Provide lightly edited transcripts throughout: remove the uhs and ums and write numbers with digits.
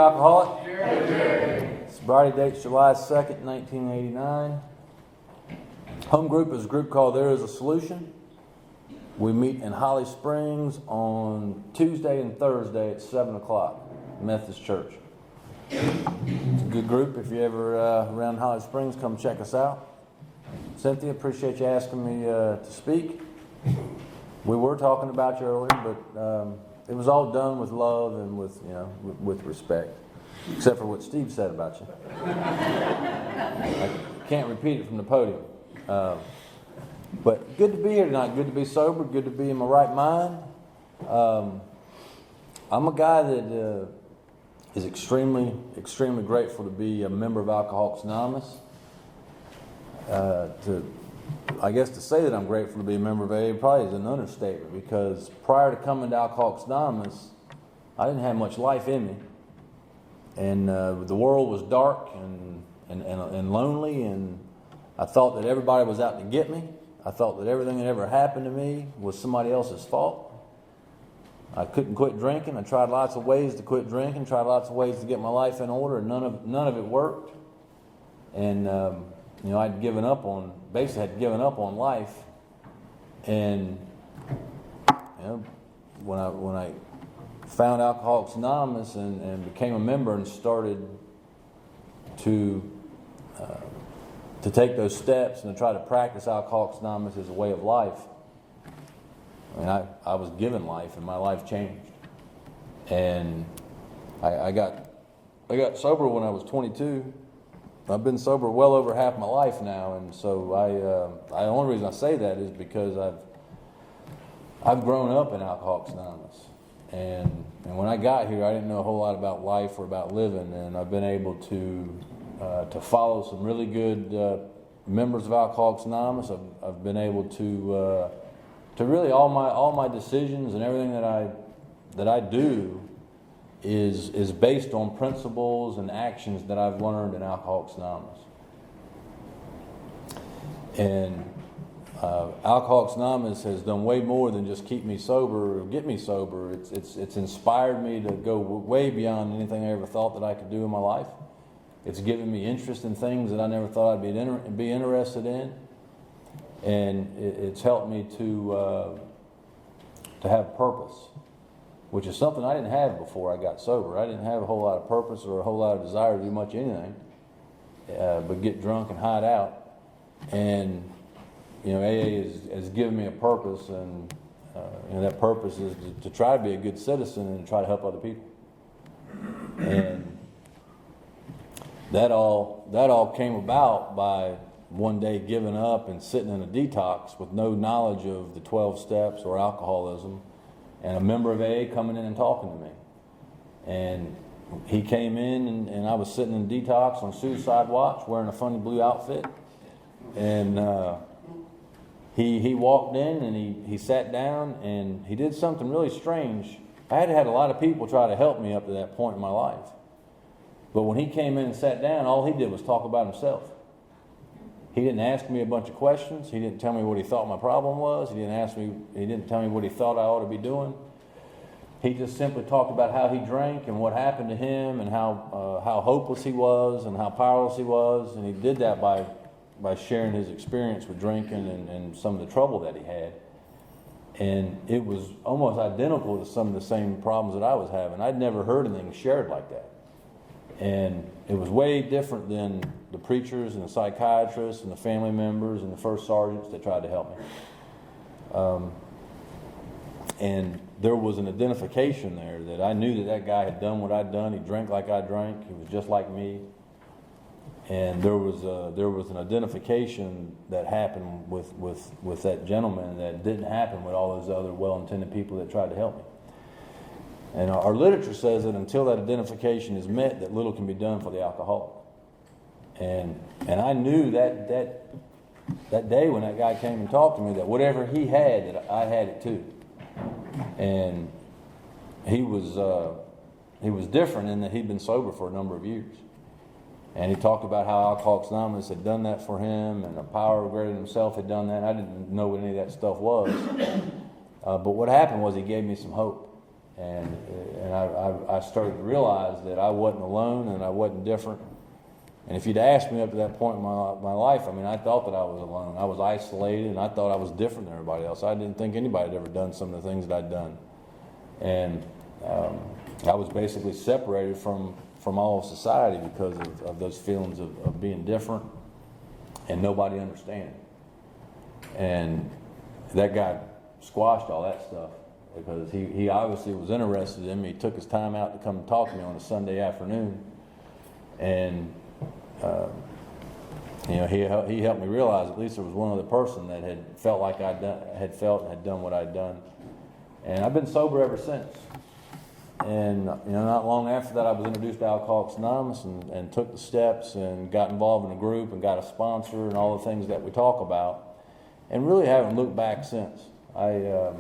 alcoholic? Sobriety date's July 2nd, 1989. Home group is a group called There Is a Solution. We meet in Holly Springs on Tuesday and Thursday at 7 o'clock, Methodist Church. It's a good group. If you're ever around Holly Springs, come check us out. Cynthia, appreciate you asking me to speak. We were talking about you earlier, but it was all done with love and with respect, except for what Steve said about you. I can't repeat it from the podium. But good to be here tonight. Good to be sober. Good to be in my right mind. I'm a guy that is extremely grateful to be a member of Alcoholics Anonymous. To say that I'm grateful to be a member of AA probably is an understatement, because prior to coming to Alcoholics Anonymous, I didn't have much life in me, and the world was dark and lonely, and I thought that everybody was out to get me. I thought that everything that ever happened to me was somebody else's fault. I couldn't quit drinking. I tried lots of ways to quit drinking, tried lots of ways to get my life in order, and none of it worked. And I'd had given up on life. And when I found Alcoholics Anonymous and became a member and started to take those steps and to try to practice Alcoholics Anonymous as a way of life, I was given life, and my life changed. And I got sober when I was 22. I've been sober well over half my life now, and so the only reason I say that is because I've grown up in Alcoholics Anonymous, and when I got here, I didn't know a whole lot about life or about living, and I've been able to follow some really good members of Alcoholics Anonymous. I've been able to really all my decisions and everything that I do is based on principles and actions that I've learned in Alcoholics Anonymous. And Alcoholics Anonymous has done way more than just keep me sober or get me sober. It's inspired me to go way beyond anything I ever thought that I could do in my life. It's given me interest in things that I never thought I'd be interested in, and it's helped me to have purpose, which is something I didn't have before I got sober. I didn't have a whole lot of purpose or a whole lot of desire to do much anything, but get drunk and hide out. And AA has given me a purpose, and that purpose is to try to be a good citizen and to try to help other people. And that all came about by one day giving up and sitting in a detox with no knowledge of the 12 steps or alcoholism, and a member of AA coming in and talking to me. And he came in, and I was sitting in detox on suicide watch wearing a funny blue outfit. And he walked in, and he sat down, and he did something really strange. I had had a lot of people try to help me up to that point in my life. But when he came in and sat down, all he did was talk about himself. He didn't ask me a bunch of questions. He didn't tell me what he thought my problem was. He didn't tell me what he thought I ought to be doing. He just simply talked about how he drank and what happened to him, and how hopeless he was and how powerless he was. And he did that by sharing his experience with drinking and some of the trouble that he had. And it was almost identical to some of the same problems that I was having. I'd never heard anything shared like that. And it was way different than the preachers and the psychiatrists and the family members and the first sergeants that tried to help me. And there was an identification there that I knew that guy had done what I'd done. He drank like I drank. He was just like me. And there was an identification that happened with that gentleman that didn't happen with all those other well-intended people that tried to help me. And our literature says that until that identification is met, that little can be done for the alcoholic. And I knew that day when that guy came and talked to me that whatever he had, that I had it too. And he was different in that he'd been sober for a number of years. And he talked about how Alcoholics Anonymous had done that for him, and a power greater than himself had done that. I didn't know what any of that stuff was. But what happened was he gave me some hope. And I started to realize that I wasn't alone and I wasn't different. And if you'd asked me up to that point in my life, I mean, I thought that I was alone. I was isolated, and I thought I was different than everybody else. I didn't think anybody had ever done some of the things that I'd done. And I was basically separated from all of society because of those feelings of being different and nobody understanding. And that guy squashed all that stuff because he obviously was interested in me. He took his time out to come and talk to me on a Sunday afternoon. And he helped me realize at least there was one other person that had felt like had felt and had done what I'd done. And I've been sober ever since. And not long after that, I was introduced to Alcoholics Anonymous and took the steps and got involved in a group and got a sponsor and all the things that we talk about, and really haven't looked back since. I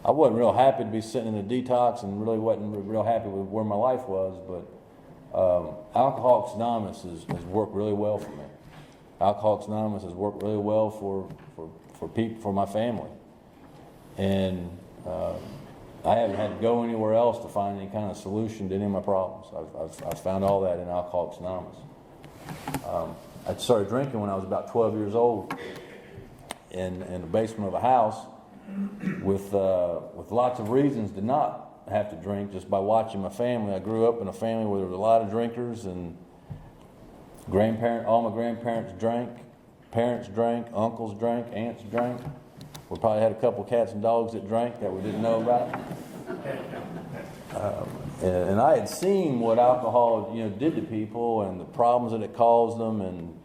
wasn't real happy to be sitting in a detox, and really wasn't real happy with where my life was, but Alcoholics Anonymous has worked really well for me. Alcoholics Anonymous has worked really well for people, for my family, and I haven't had to go anywhere else to find any kind of solution to any of my problems. I've found all that in Alcoholics Anonymous. I started drinking when I was about 12 years old in the basement of a house with lots of reasons to not have to drink, just by watching my family. I grew up in a family where there was a lot of drinkers, and all my grandparents drank, parents drank, uncles drank, aunts drank. We probably had a couple of cats and dogs that drank that we didn't know about. And I had seen what alcohol did to people and the problems that it caused them, and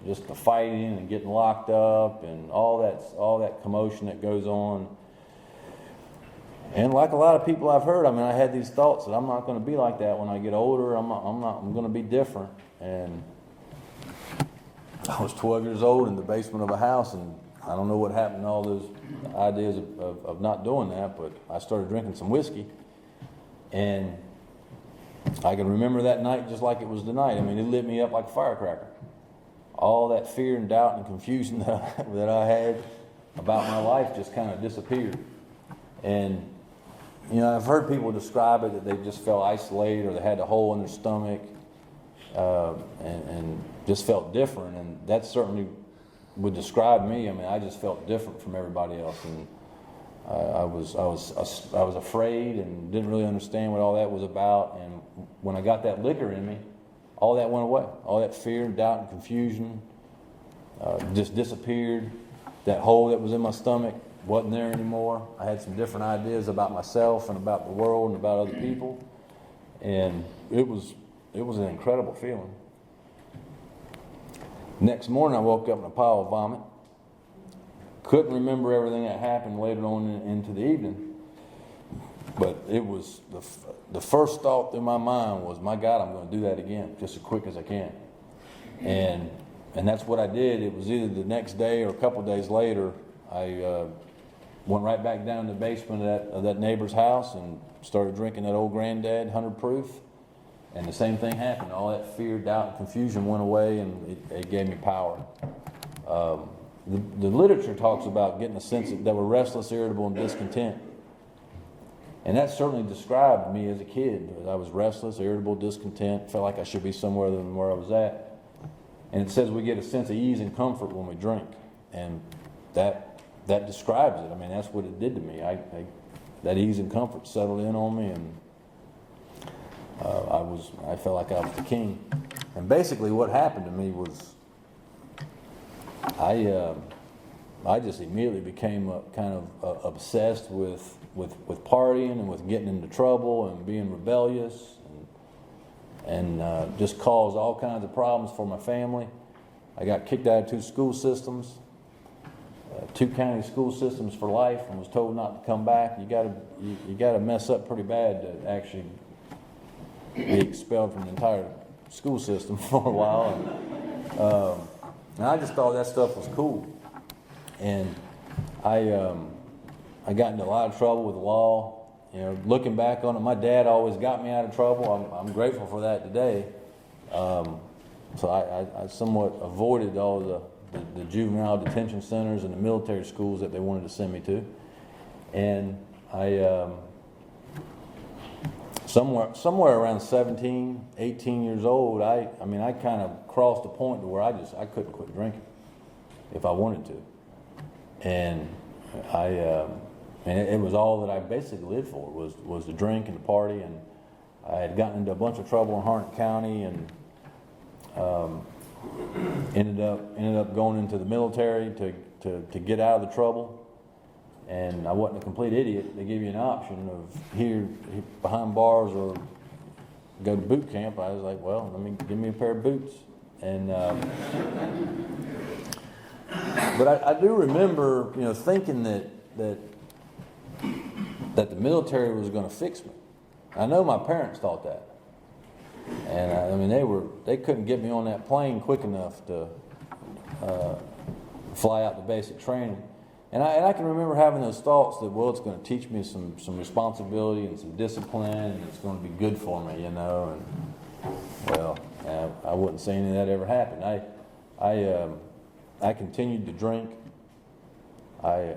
just the fighting and getting locked up and all that commotion that goes on. And like a lot of people I've heard, I mean, I had these thoughts that I'm not going to be like that when I get older. I'm going to be different. And I was 12 years old in the basement of a house, and I don't know what happened to all those ideas of not doing that, but I started drinking some whiskey. And I can remember that night just like it was tonight. I mean, it lit me up like a firecracker. All that fear and doubt and confusion that I had about my life just kind of disappeared. And I've heard people describe it that they just felt isolated, or they had a hole in their stomach, and just felt different. And that certainly would describe me. I mean, I just felt different from everybody else, and I was afraid and didn't really understand what all that was about. And when I got that liquor in me, all that went away. All that fear and doubt and confusion just disappeared. That hole that was in my stomach wasn't there anymore. I had some different ideas about myself and about the world and about other people, and it was an incredible feeling. Next morning, I woke up in a pile of vomit. Couldn't remember everything that happened later on into the evening, but it was the first thought through my mind was, my God, I'm going to do that again, just as quick as I can. And that's what I did. It was either the next day or a couple of days later. I went right back down to the basement of that neighbor's house and started drinking that old Granddad 100 proof. And the same thing happened. All that fear, doubt, and confusion went away, and it gave me power. The literature talks about getting a sense that we're restless, irritable, and discontent. And that certainly described me as a kid. I was restless, irritable, discontent, felt like I should be somewhere than where I was at. And it says we get a sense of ease and comfort when we drink. And that describes it. I mean, that's what it did to me. That ease and comfort settled in on me, and I felt like I was the king. And basically what happened to me was I just immediately became kind of obsessed with partying and with getting into trouble and being rebellious, and just caused all kinds of problems for my family. I got kicked out of 2 school systems, 2 county school systems for life, and was told not to come back. You got to mess up pretty bad to actually be expelled from the entire school system for a while. And I just thought that stuff was cool. And I got into a lot of trouble with the law. Looking back on it, my dad always got me out of trouble. I'm grateful for that today. So I somewhat avoided all the juvenile detention centers and the military schools that they wanted to send me to. And somewhere around 17, 18 years old, I kind of crossed a point to where I couldn't quit drinking if I wanted to. And it was all that I basically lived for was the drink and the party. And I had gotten into a bunch of trouble in Harnett County and ended up going into the military to get out of the trouble. And I wasn't a complete idiot. They give you an option of here behind bars or go to boot camp. I was like, well, give me a pair of boots. And but I do remember, thinking that the military was going to fix me. I know my parents thought that, and they couldn't get me on that plane quick enough to fly out the basic training. And I can remember having those thoughts that, well, it's going to teach me some responsibility and some discipline, and it's going to be good for me, And well, I wouldn't say any of that ever happened. I continued to drink. I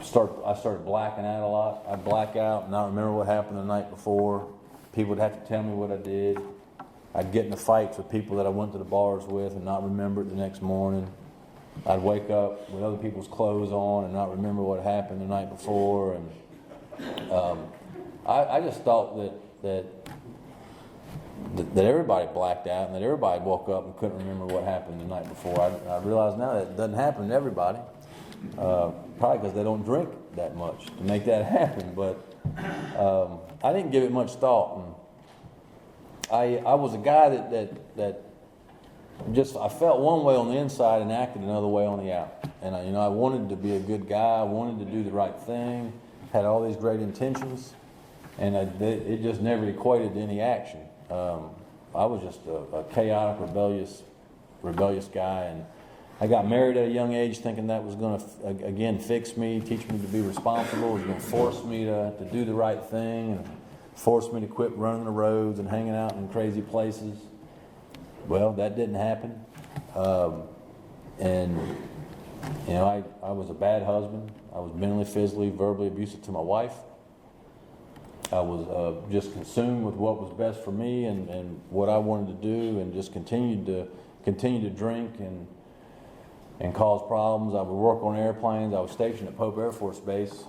started blacking out a lot. I'd black out and not remember what happened the night before. People would have to tell me what I did. I'd get into fights with people that I went to the bars with and not remember it the next morning. I'd wake up with other people's clothes on and not remember what happened the night before. And I just thought that everybody blacked out and that everybody woke up and couldn't remember what happened the night before. I realize now that it doesn't happen to everybody. Probably because they don't drink that much to make that happen. But I didn't give it much thought. And I was a guy that I felt one way on the inside and acted another way on the out. And I wanted to be a good guy. I wanted to do the right thing. Had all these great intentions, and it just never equated to any action. I was just a chaotic, rebellious guy, and I got married at a young age thinking that was going to, again, fix me, teach me to be responsible. It was going to force me to do the right thing and force me to quit running the roads and hanging out in crazy places. Well, that didn't happen. And I was a bad husband. I was mentally, physically, verbally abusive to my wife. I was just consumed with what was best for me and what I wanted to do, and just continued to drink and cause problems. I would work on airplanes. I was stationed at Pope Air Force Base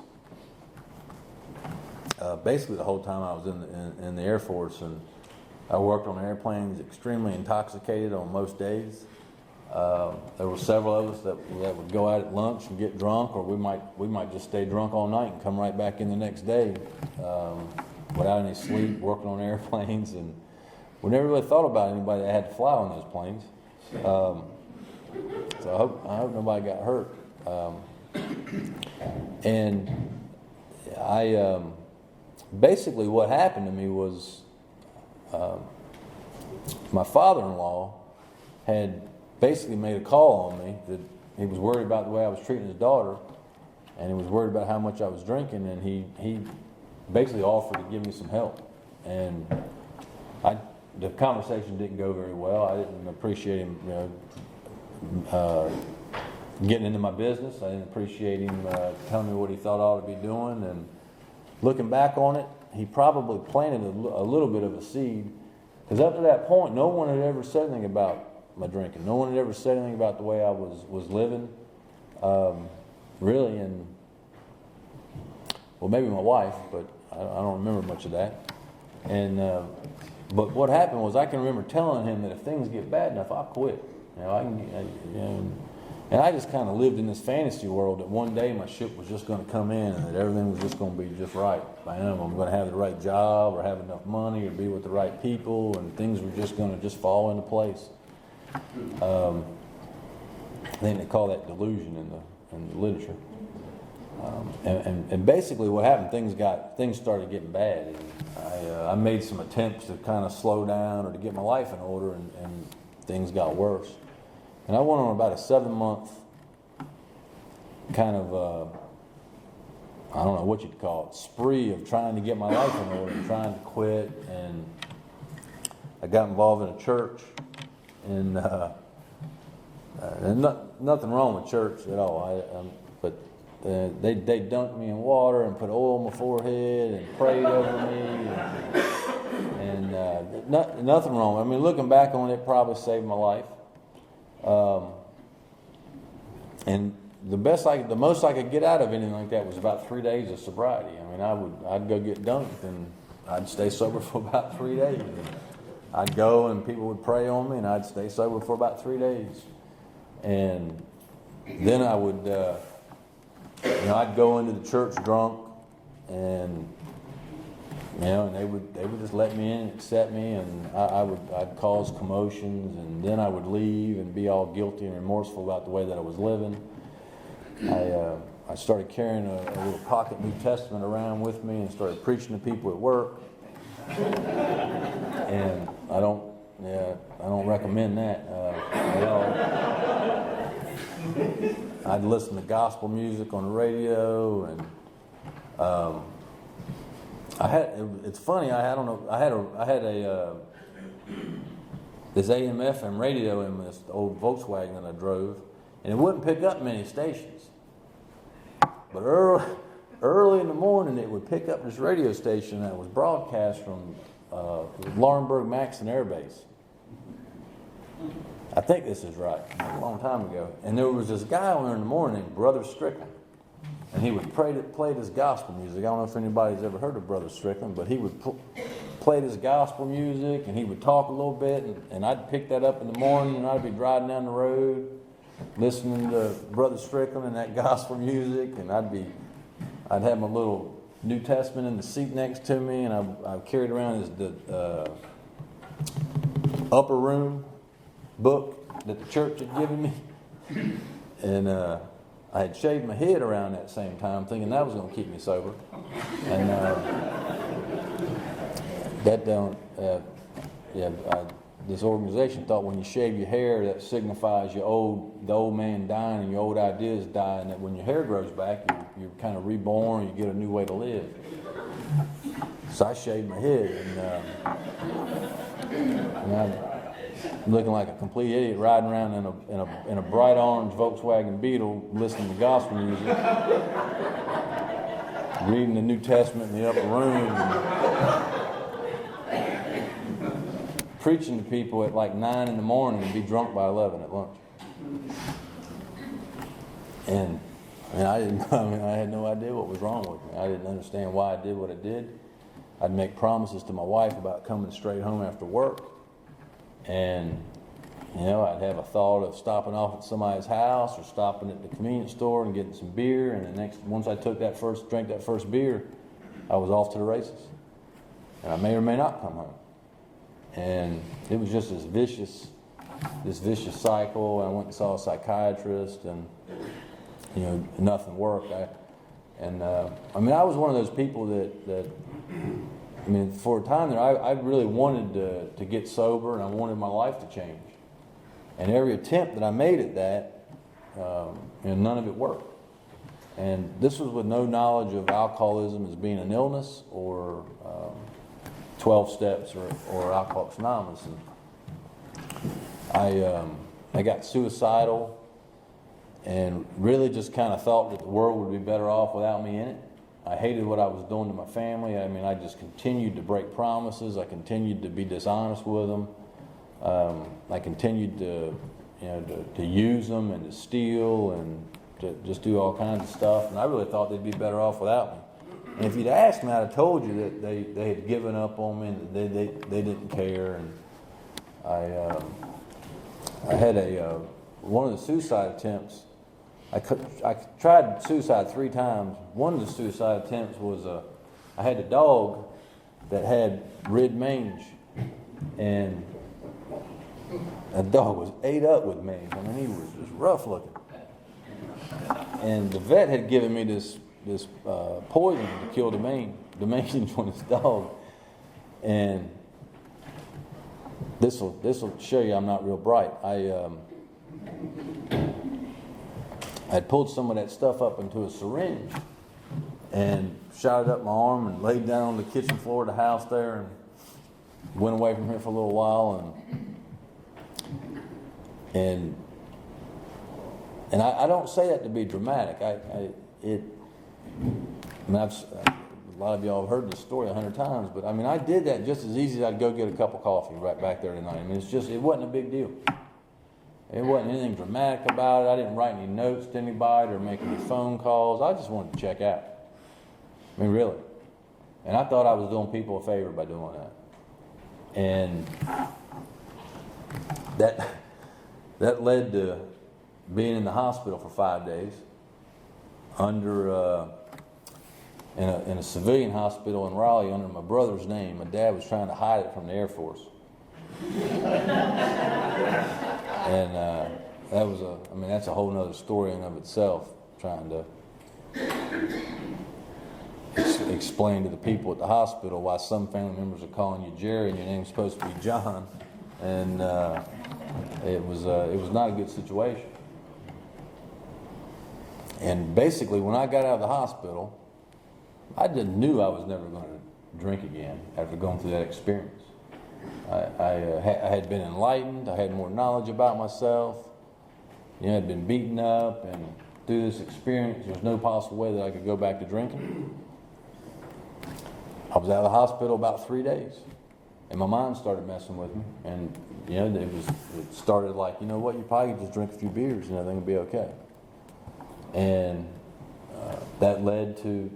basically the whole time I was in the Air Force, and I worked on airplanes extremely intoxicated on most days. There were several of us that would go out at lunch and get drunk, or we might just stay drunk all night and come right back in the next day without any sleep, working on airplanes. And we never really thought about anybody that had to fly on those planes. So I hope nobody got hurt. And I basically what happened to me was my father-in-law had basically made a call on me that he was worried about the way I was treating his daughter, and he was worried about how much I was drinking, and he basically offered to give me some help. And the conversation didn't go very well. I didn't appreciate him, getting into my business. I didn't appreciate him telling me what he thought I ought to be doing. And looking back on it, he probably planted a little bit of a seed, because up to that point, no one had ever said anything about my drinking. No one had ever said anything about the way I was living, really. And well, maybe my wife, but I don't remember much of that. And but what happened was, I can remember telling him that if things get bad enough, I'll quit. And I just kind of lived in this fantasy world that one day my ship was just going to come in and that everything was just going to be just right. I'm going to have the right job, or have enough money, or be with the right people, and things were just going to just fall into place. I think they call that delusion in the literature. And basically what happened, things started getting bad. And I made some attempts to kind of slow down or to get my life in order, and things got worse. And I went on about a 7-month kind of, I don't know what you'd call it, spree of trying to get my life in order, trying to quit. And I got involved in a church, and nothing wrong with church at all. But they dunked me in water and put oil on my forehead and prayed over me. And nothing wrong. I mean, looking back on it, it probably saved my life. And the most I could get out of anything like that was about 3 days of sobriety. I mean, I'd go get dunked and I'd stay sober for about 3 days. I'd go and people would pray on me and I'd stay sober for about 3 days. And then I would, I'd go into the church drunk and, and they would just let me in and accept me, and I'd cause commotions, and then I would leave and be all guilty and remorseful about the way that I was living. I started carrying a little pocket New Testament around with me and started preaching to people at work. And I don't recommend that at all. I'd listen to gospel music on the radio, and it's funny. I had this AM/FM radio in this old Volkswagen that I drove, and it wouldn't pick up many stations. But early in the morning, it would pick up this radio station that was broadcast from Laurinburg-Maxon Air Base. I think this is right, a long time ago. And there was this guy on there in the morning, Brother Strickland. And he would play this gospel music. I don't know if anybody's ever heard of Brother Strickland, but he would play this gospel music, and he would talk a little bit, and I'd pick that up in the morning, and I'd be driving down the road, listening to Brother Strickland and that gospel music, and I'd have my little New Testament in the seat next to me, and I carried around the upper room book that the church had given me, and I had shaved my head around that same time, thinking that was going to keep me sober. And this organization thought when you shave your hair, that signifies the old man dying and your old ideas die, and that when your hair grows back, you're kind of reborn, you get a new way to live. So I shaved my head, and I'm looking like a complete idiot riding around in a bright orange Volkswagen Beetle, listening to gospel music, reading the New Testament in the upper room, and preaching to people at like 9 in the morning and be drunk by 11 at lunch. And I had no idea what was wrong with me. I didn't understand why I did what I did. I'd make promises to my wife about coming straight home after work. And, I'd have a thought of stopping off at somebody's house or stopping at the convenience store and getting some beer. And once I drank that first beer, I was off to the races. And I may or may not come home. And it was just this vicious cycle. I went and saw a psychiatrist, and, nothing worked. I was one of those people that for a time there, I really wanted to get sober, and I wanted my life to change. And every attempt that I made at that, none of it worked. And this was with no knowledge of alcoholism as being an illness or 12 steps or Alcoholics Anonymous. And I got suicidal and really just kind of thought that the world would be better off without me in it. I hated what I was doing to my family. I just continued to break promises. I continued to be dishonest with them. I continued to use them and to steal and to just do all kinds of stuff. And I really thought they'd be better off without me. And if you'd asked me, I'd have told you that they had given up on me and that they didn't care. And I had one of the suicide attempts. I tried suicide 3 times. One of the suicide attempts was I had a dog that had red mange, and that dog was ate up with mange. He was just rough looking. And the vet had given me this poison to kill the mange on this dog. And this will show you I'm not real bright. I'd pulled some of that stuff up into a syringe and shot it up my arm and laid down on the kitchen floor of the house there and went away from here for a little while. And I don't say that to be dramatic. I mean, a lot of y'all have heard this story 100 times, but I mean, I did that just as easy as I'd go get a cup of coffee right back there tonight. I mean, it wasn't a big deal. It wasn't anything dramatic about it. I didn't write any notes to anybody or make any phone calls. I just wanted to check out. I mean, really. And I thought I was doing people a favor by doing that. And that led to being in the hospital for 5 days in a civilian hospital in Raleigh under my brother's name. My dad was trying to hide it from the Air Force. And that's a whole nother story in and of itself, trying to explain to the people at the hospital why some family members are calling you Jerry and your name's supposed to be John. And it was not a good situation. And basically, when I got out of the hospital, I just knew I was never going to drink again after going through that experience. I had been enlightened. I had more knowledge about myself. I'd been beaten up, and through this experience, there was no possible way that I could go back to drinking. I was out of the hospital about 3 days, and my mind started messing with me. And it started like, you know what, you probably could just drink a few beers and everything will be okay. And that led to,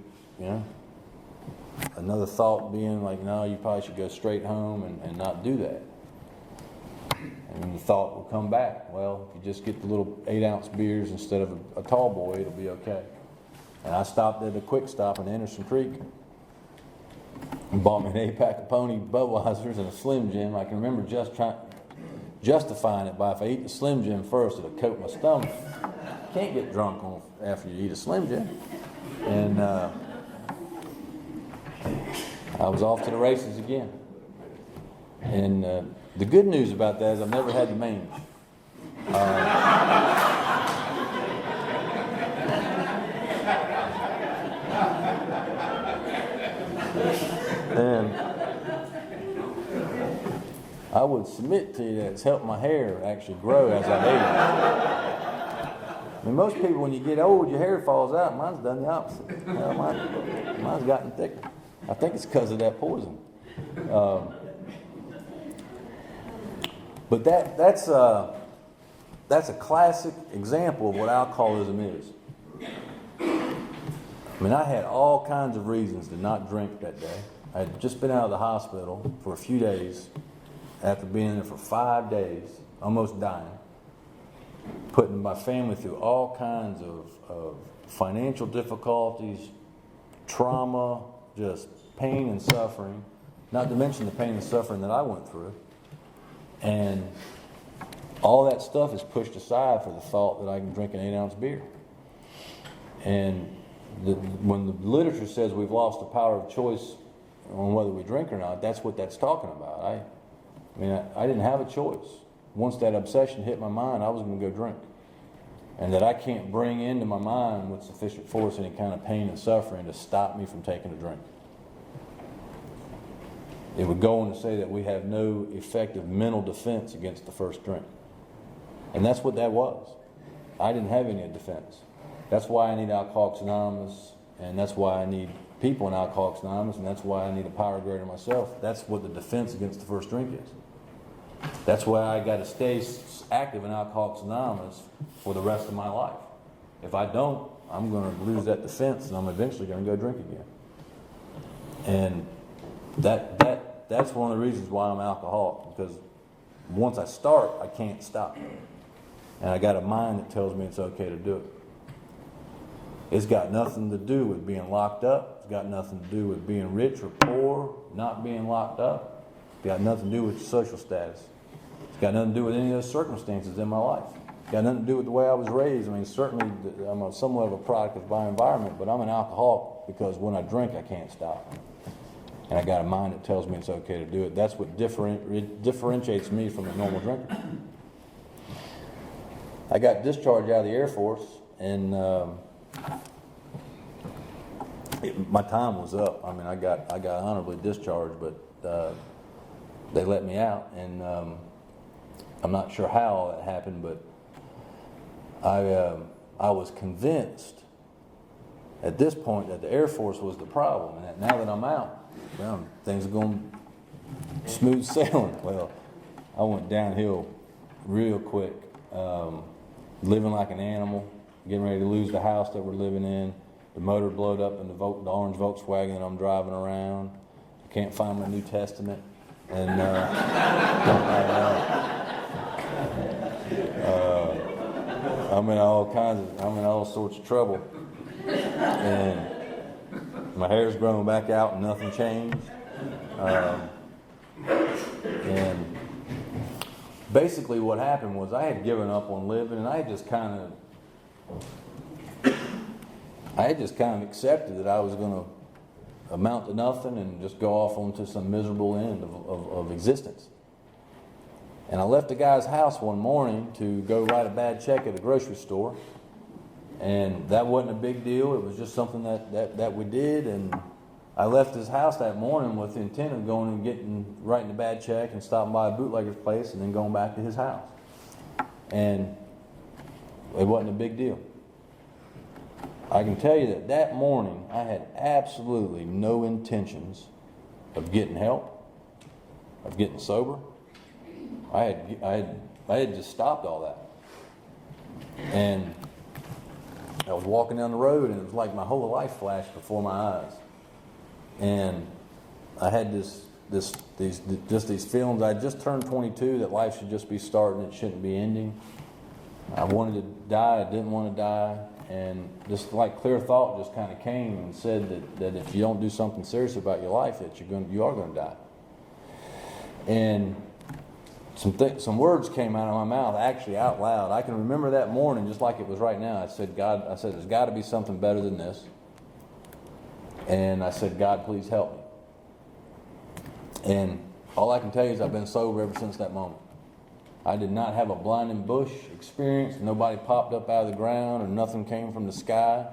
another thought being like, no, you probably should go straight home and not do that. And then the thought will come back, well, if you just get the little 8-ounce beers instead of a tall boy, it'll be okay. And I stopped at a quick stop in Anderson Creek and bought me an 8-pack of Pony Budweisers and a Slim Jim. I can remember justifying it by, if I eat the Slim Jim first, it'll coat my stomach. You can't get drunk after you eat a Slim Jim. And I was off to the races again. And the good news about that is I've never had the mange. And I would submit to you that it's helped my hair actually grow as I age. I mean, most people, when you get old, your hair falls out. Mine's done the opposite. Mine's gotten thicker. I think it's because of that poison. But that's a classic example of what alcoholism is. I mean, I had all kinds of reasons to not drink that day. I had just been out of the hospital for a few days after being in there for 5 days, almost dying, putting my family through all kinds of financial difficulties, trauma, just pain and suffering, not to mention the pain and suffering that I went through. And all that stuff is pushed aside for the thought that I can drink an 8-ounce beer. And when the literature says we've lost the power of choice on whether we drink or not, that's what that's talking about. I didn't have a choice. Once that obsession hit my mind, I was going to go drink. And that I can't bring into my mind with sufficient force any kind of pain and suffering to stop me from taking a drink. It would go on to say that we have no effective mental defense against the first drink. And that's what that was. I didn't have any defense. That's why I need Alcoholics Anonymous, and that's why I need people in Alcoholics Anonymous, and that's why I need a power greater than myself. That's what the defense against the first drink is. That's why I got to stay active in Alcoholics Anonymous for the rest of my life. If I don't, I'm going to lose that defense, and I'm eventually going to go drink again. And that's one of the reasons why I'm an alcoholic, because once I start, I can't stop. And I got a mind that tells me it's okay to do it. It's got nothing to do with being locked up. It's got nothing to do with being rich or poor, not being locked up. It's got nothing to do with your social status. It's got nothing to do with any of those circumstances in my life. It's got nothing to do with the way I was raised. I mean, certainly I'm somewhat of a product of my environment, but I'm an alcoholic because when I drink, I can't stop. And I got a mind that tells me it's okay to do it. That's what differentiates me from a normal drinker. I got discharged out of the Air Force, and my time was up. I mean, I got honorably discharged, but they let me out, and I'm not sure how all that happened, but I was convinced at this point that the Air Force was the problem, and that now that I'm out, well, things are going smooth sailing. Well, I went downhill real quick, living like an animal, getting ready to lose the house that we're living in. The motor blowed up in the orange Volkswagen that I'm driving around. I can't find my New Testament, and I'm in all sorts of trouble, and my hair's growing back out and nothing changed. And basically what happened was I had given up on living, and I had just kind of accepted that I was going to amount to nothing and just go off onto some miserable end of existence. And I left the guy's house one morning to go write a bad check at a grocery store. And that wasn't a big deal. It was just something that we did. And I left his house that morning with the intent of going and writing a bad check and stopping by a bootlegger's place and then going back to his house. And it wasn't a big deal. I can tell you that morning I had absolutely no intentions of getting help, of getting sober. I had just stopped all that. And I was walking down the road, and it was like my whole life flashed before my eyes. And I had these feelings. I just turned 22, that life should just be starting, it shouldn't be ending. I wanted to die, I didn't want to die. And this like clear thought just kind of came and said that if you don't do something serious about your life, that you are going to die. And some words came out of my mouth, actually out loud. I can remember that morning just like it was right now. I said, there's got to be something better than this. And I said, God, please help me. And all I can tell you is I've been sober ever since that moment. I did not have a blinding bush experience. Nobody popped up out of the ground or nothing came from the sky.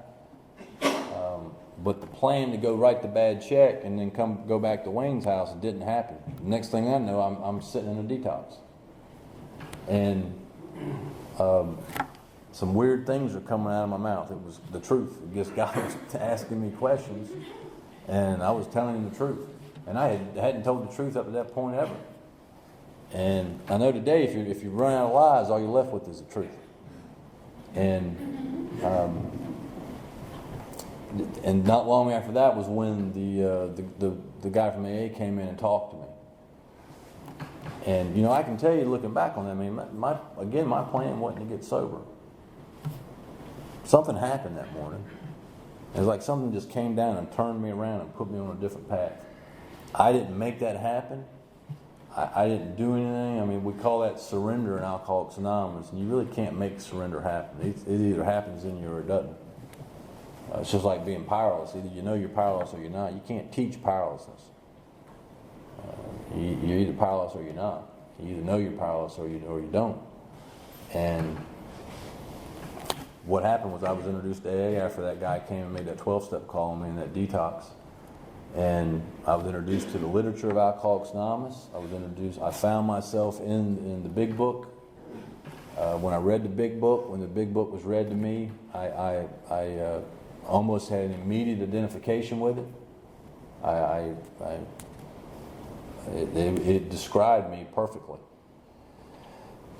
But the plan to go write the bad check and then go back to Wayne's house, it didn't happen. The next thing I know, I'm sitting in a detox. And some weird things are coming out of my mouth. It was the truth. I guess God was asking me questions, and I was telling him the truth. And I hadn't told the truth up to that point ever. And I know today, if you run out of lies, all you're left with is the truth. And not long after that was when the guy from AA came in and talked to me. And I can tell you, looking back on that, I mean, my plan wasn't to get sober. Something happened that morning. It was like something just came down and turned me around and put me on a different path. I didn't make that happen. I didn't do anything. I mean, we call that surrender in Alcoholics Anonymous, and you really can't make surrender happen. It either happens in you or it doesn't. It's just like being powerless. Either you know you're powerless or you're not. You can't teach powerlessness. You're either powerless or you're not. You either know you're powerless or you don't. And what happened was I was introduced to AA after that guy came and made that 12-step call on me in that detox. And I was introduced to the literature of Alcoholics Anonymous. I found myself in the big book. When I read the big book, when the big book was read to me, I almost had an immediate identification with it. It described me perfectly.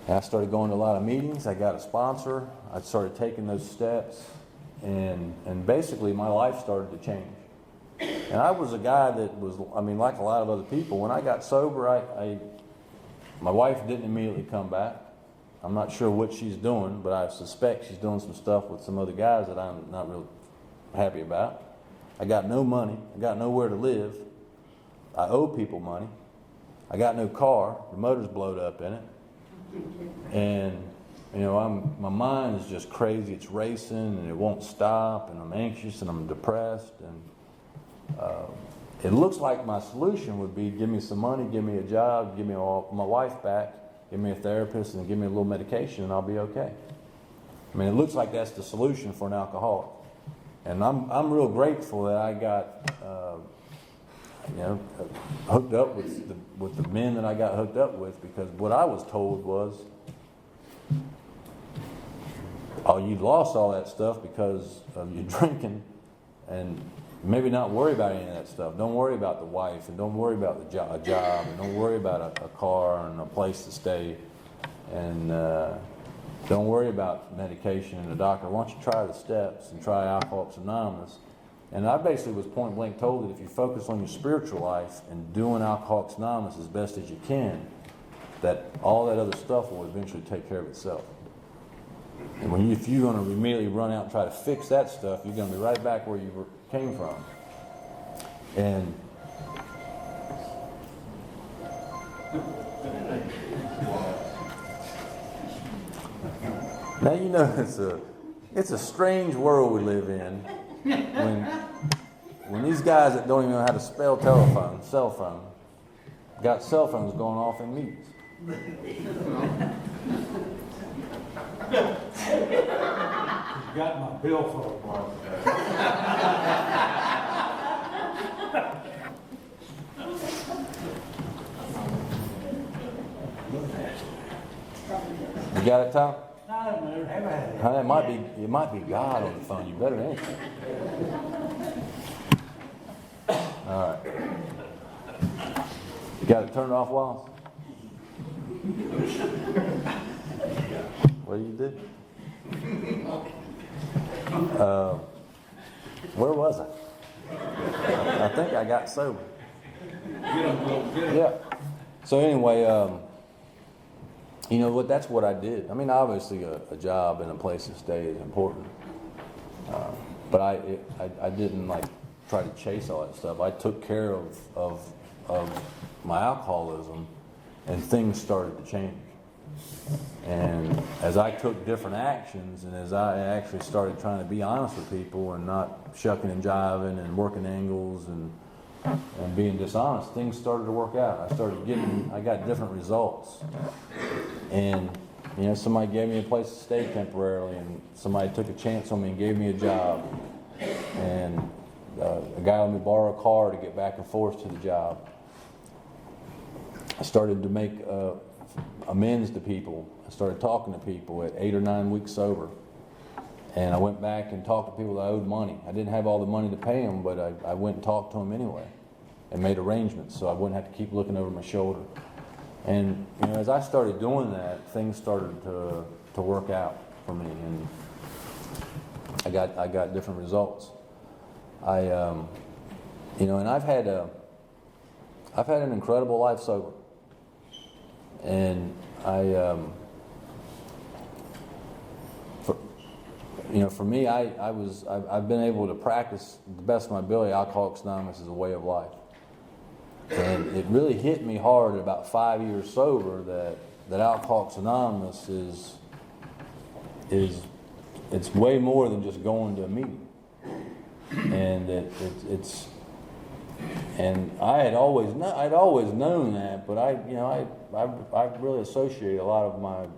And I started going to a lot of meetings. I got a sponsor. I started taking those steps, and basically my life started to change. And I was a guy that was, like a lot of other people, when I got sober, my wife didn't immediately come back. I'm not sure what she's doing, but I suspect she's doing some stuff with some other guys that I'm not really happy about. I got no money. I got nowhere to live. I owe people money. I got no car. The motor's blowed up in it. And, my mind is just crazy. It's racing, and it won't stop, and I'm anxious, and I'm depressed, and it looks like my solution would be give me some money, give me a job, give me my wife back, give me a therapist, and give me a little medication, and I'll be okay. It looks like that's the solution for an alcoholic. And I'm real grateful that I got hooked up with the men that I got hooked up with, because what I was told was, oh, you lost all that stuff because of your drinking. and maybe not worry about any of that stuff. Don't worry about the wife, and don't worry about the a job, and don't worry about a car and a place to stay, and don't worry about medication and a doctor. Why don't you try the steps and try Alcoholics Anonymous? And I basically was point blank told that if you focus on your spiritual life and doing Alcoholics Anonymous as best as you can, that all that other stuff will eventually take care of itself. And if you're going to immediately run out and try to fix that stuff, you're going to be right back where you came from. And now you know it's a strange world we live in when these guys that don't even know how to spell cell phone, got cell phones going off in meetings. You got my billfold mark. You got it, Tom? No, I've never had it. It might be God on the phone. You better answer. All right. You got it turned off, Wallace? What do you do? Where was I? I think I got sober. Yeah. So anyway, you know what? That's what I did. I mean, obviously, a job and a place to stay is important, but I didn't like try to chase all that stuff. I took care of my alcoholism, and things started to change. And as I took different actions, and as I actually started trying to be honest with people and not shucking and jiving and working angles and being dishonest, things started to work out. I got different results. And you know, somebody gave me a place to stay temporarily, and somebody took a chance on me and gave me a job. And a guy let me borrow a car to get back and forth to the job. I started to make amends to people. I started talking to people at 8 or 9 weeks sober. And I went back and talked to people that I owed money. I didn't have all the money to pay them, but I went and talked to them anyway and made arrangements so I wouldn't have to keep looking over my shoulder. And you know, as I started doing that, things started to work out for me, and I got different results. You know, and I've had an incredible life sober. And for me, I've been able to practice the best of my ability. Alcoholics Anonymous is a way of life, and it really hit me hard at about 5 years sober that Alcoholics Anonymous it's way more than just going to a meeting, and it's. And I'd always known that, but I really associate a lot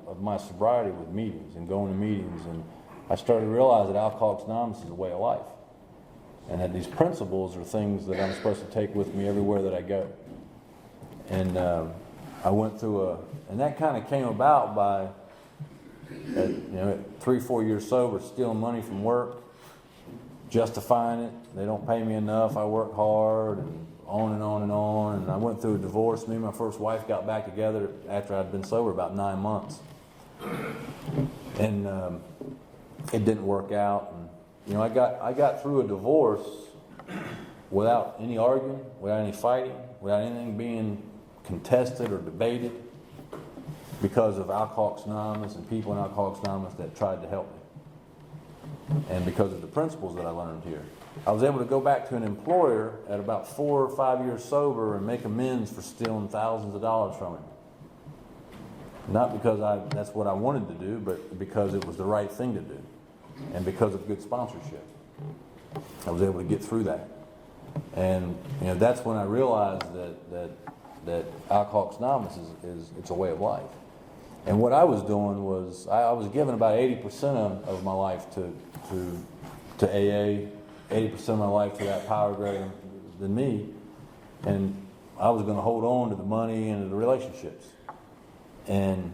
of my sobriety with meetings and going to meetings, and I started to realize that Alcoholics Anonymous is a way of life, and that these principles are things that I'm supposed to take with me everywhere that I go. And I went through and that kind of came about by, at 3-4 years sober, stealing money from work, justifying it. They don't pay me enough. I work hard, and on and on and on. And I went through a divorce. Me and my first wife got back together after I'd been sober about 9 months, and it didn't work out. And I got through a divorce without any arguing, without any fighting, without anything being contested or debated, because of Alcoholics Anonymous and people in Alcoholics Anonymous that tried to help me, and because of the principles that I learned here. I was able to go back to an employer at about 4 or 5 years sober and make amends for stealing thousands of dollars from him. Not because that's what I wanted to do, but because it was the right thing to do, and because of good sponsorship. I was able to get through that. And that's when I realized that Alcoholics Anonymous is it's a way of life. And what I was doing was I was giving about 80% of my life to AA, 80% of my life to that power greater than me, and I was going to hold on to the money and to the relationships. And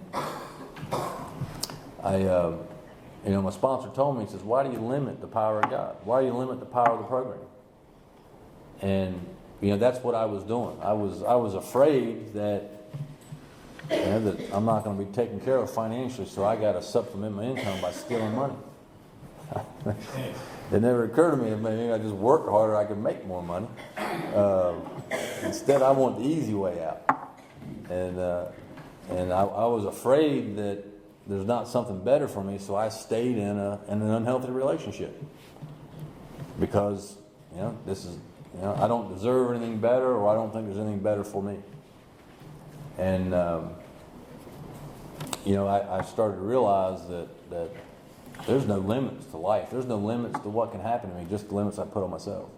my sponsor told me, he says, why do you limit the power of God? Why do you limit the power of the program? And, that's what I was doing. I was afraid that, that I'm not going to be taken care of financially, so I got to supplement my income by stealing money. It never occurred to me that maybe I just worked harder, I could make more money. Instead, I want the easy way out. And I was afraid that there's not something better for me, so I stayed in an unhealthy relationship. Because, this is, I don't deserve anything better, or I don't think there's anything better for me. And, I started to realize that there's no limits to life. There's no limits to what can happen to me, just the limits I put on myself.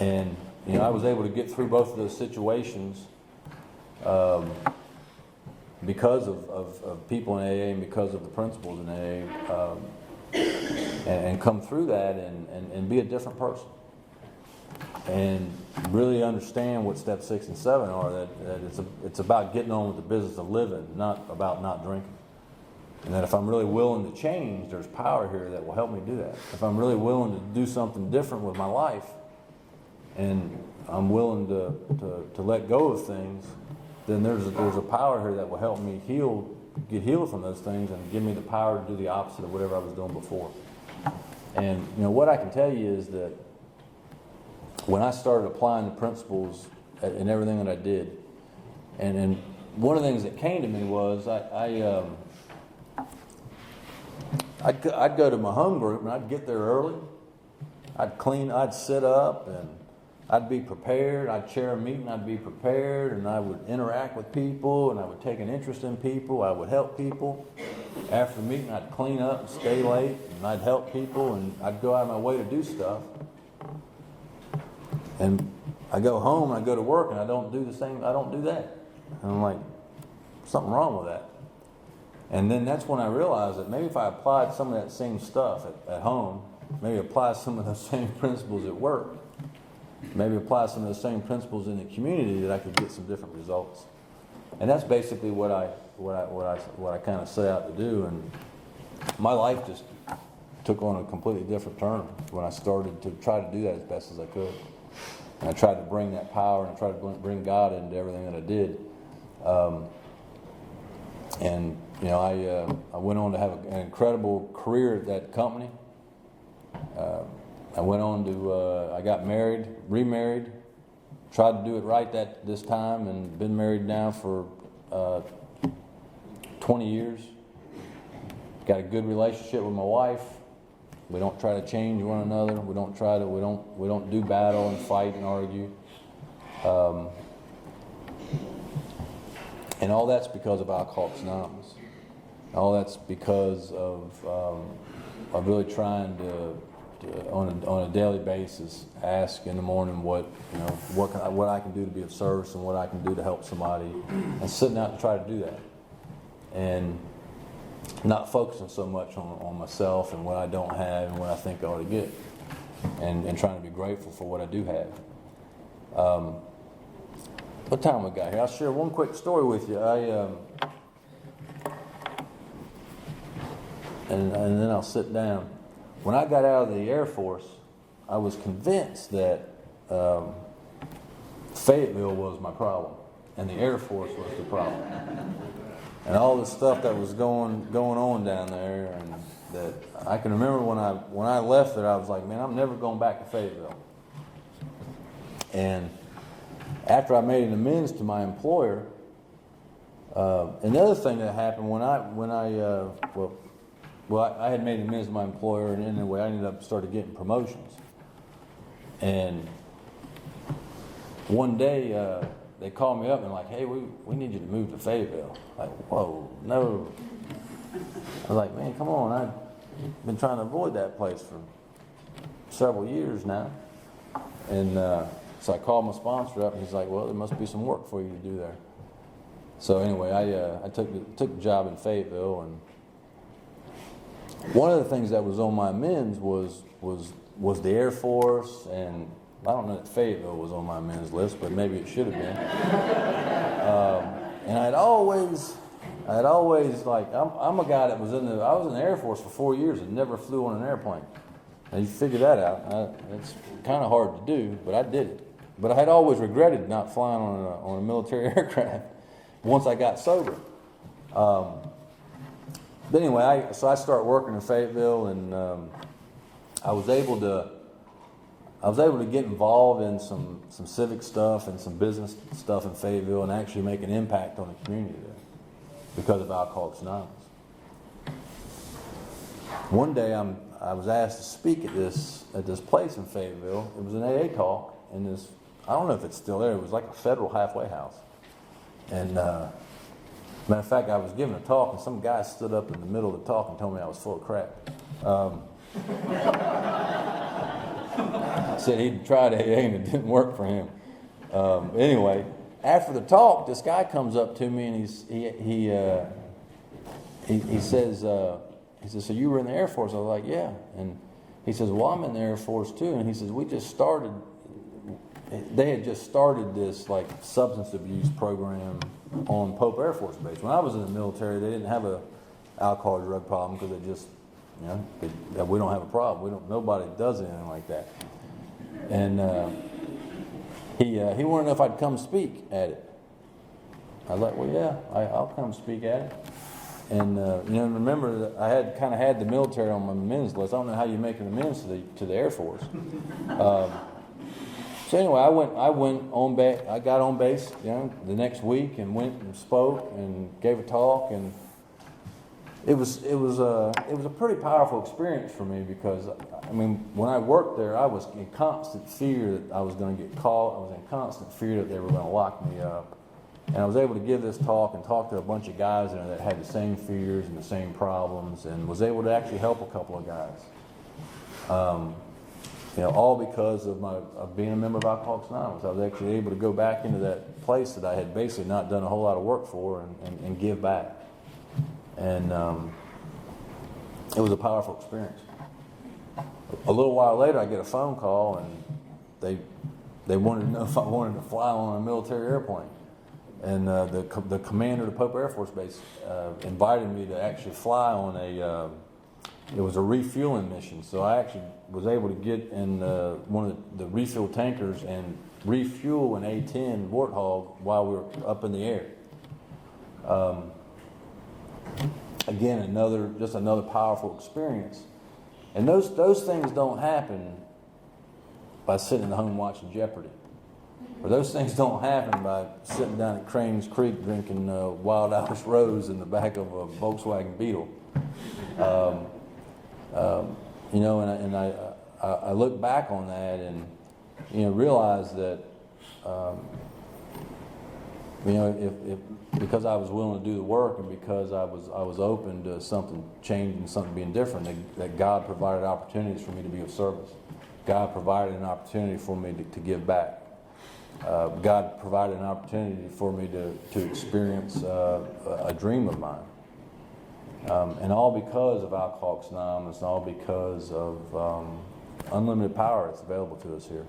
And, I was able to get through both of those situations because of people in AA and because of the principles in AA, and come through that and be a different person. And really understand what steps 6 and 7 are, that it's about getting on with the business of living, not about not drinking. And that if I'm really willing to change, there's power here that will help me do that. If I'm really willing to do something different with my life, and I'm willing to let go of things, then there's a power here that will help me get healed from those things and give me the power to do the opposite of whatever I was doing before. And what I can tell you is that when I started applying the principles in everything that I did, and one of the things that came to me was I'd go to my home group and I'd get there early. I'd sit up and I'd be prepared. I'd chair a meeting, I'd be prepared, and I would interact with people, and I would take an interest in people. I would help people. After the meeting, I'd clean up and stay late, and I'd help people, and I'd go out of my way to do stuff. And I go home and I go to work and I don't do the same. I don't do that. And I'm like, something wrong with that. And then that's when I realized that maybe if I applied some of that same stuff at home, maybe apply some of those same principles at work, maybe apply some of those same principles in the community, that I could get some different results. And that's basically what I kind of set out to do. And my life just took on a completely different turn when I started to try to do that as best as I could. And I tried to bring that power and I tried to bring God into everything that I did. I went on to have an incredible career at that company. I went on to, I got married, remarried, tried to do it right this time, and been married now for 20 years. Got a good relationship with my wife. We don't try to change one another. We don't do battle and fight and argue. And all that's because of Alcoholics Anonymous. All that's because of really trying to on a daily basis ask in the morning what I can do to be of service and what I can do to help somebody, and sitting out to try to do that, and not focusing so much on myself and what I don't have and what I think I ought to get, and trying to be grateful for what I do have. What time we got here? I'll share one quick story with you. And then I'll sit down. When I got out of the Air Force, I was convinced that Fayetteville was my problem, and the Air Force was the problem, and all the stuff that was going on down there. And that I can remember when I left there, I was like, man, I'm never going back to Fayetteville. And after I made an amends to my employer, another thing that happened when I had made an amends to my employer, and anyway, I ended up started getting promotions. And one day they called me up and like, hey, we need you to move to Fayetteville. Like, whoa, no. I was like, man, come on, I've been trying to avoid that place for several years now. And so I called my sponsor up, and he's like, well, there must be some work for you to do there. So anyway, I took the job in Fayetteville, and one of the things that was on my amends was the Air Force, and I don't know that Fayetteville was on my amends list, but maybe it should have been. And I'd always I'd always I'm a guy that I was in the Air Force for 4 years and never flew on an airplane. Now you figure that out. It's kind of hard to do, but I did it. But I had always regretted not flying on a military aircraft once I got sober. But anyway, I started working in Fayetteville, and I was able to get involved in some civic stuff and some business stuff in Fayetteville, and actually make an impact on the community there because of Alcoholics Anonymous. One day, I was asked to speak at this place in Fayetteville. It was an AA talk in this. I don't know if it's still there. It was like a federal halfway house, and matter of fact, I was giving a talk, and some guy stood up in the middle of the talk and told me I was full of crap. Said he'd tried AA and it didn't work for him. Anyway, after the talk, this guy comes up to me and he says, "So you were in the Air Force?" I was like, "Yeah." And he says, "Well, I'm in the Air Force too." And he says, they had just started this like substance abuse program on Pope Air Force Base. When I was in the military, they didn't have a alcohol drug problem because they just, we don't have a problem. Nobody does anything like that. And he wanted to know if I'd come speak at it. I was like, "Well, yeah, I'll come speak at it." And remember that I had kind of had the military on my amends list. I don't know how you make an amends to the Air Force. So anyway, I went on base. I got on base, the next week, and went and spoke and gave a talk, and it was a pretty powerful experience for me because when I worked there, I was in constant fear that I was going to get caught. I was in constant fear that they were going to lock me up, and I was able to give this talk and talk to a bunch of guys in there that had the same fears and the same problems, and was able to actually help a couple of guys. All because of being a member of Alcoholics Anonymous. I was actually able to go back into that place that I had basically not done a whole lot of work for and give back. And it was a powerful experience. A little while later, I get a phone call, and they wanted to know if I wanted to fly on a military airplane. And the commander of the Pope Air Force Base invited me to actually fly on it was a refueling mission, so I actually was able to get in one of the refuel tankers and refuel an A-10 Warthog while we were up in the air. Again, another powerful experience. And those things don't happen by sitting at home watching Jeopardy. Or those things don't happen by sitting down at Cranes Creek drinking Wild Irish Rose in the back of a Volkswagen Beetle. I look back on that and realize that if because I was willing to do the work and because I was open to something changing, something being different, that God provided opportunities for me to be of service. God provided an opportunity for me to give back. God provided an opportunity for me to experience a dream of mine. And all because of Alcoholics Anonymous, and all because of unlimited power that's available to us here.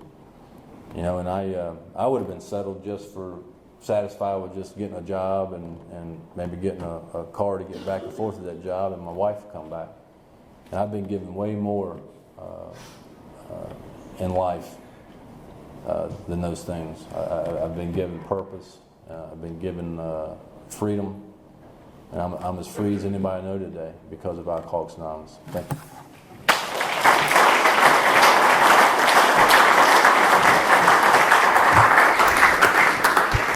And I would have been satisfied with just getting a job and maybe getting a car to get back and forth to that job, and my wife would come back. And I've been given way more in life than those things. I've been given purpose. I've been given freedom. And I'm as free as anybody I know today because of Alcoholics Anonymous. Thank you.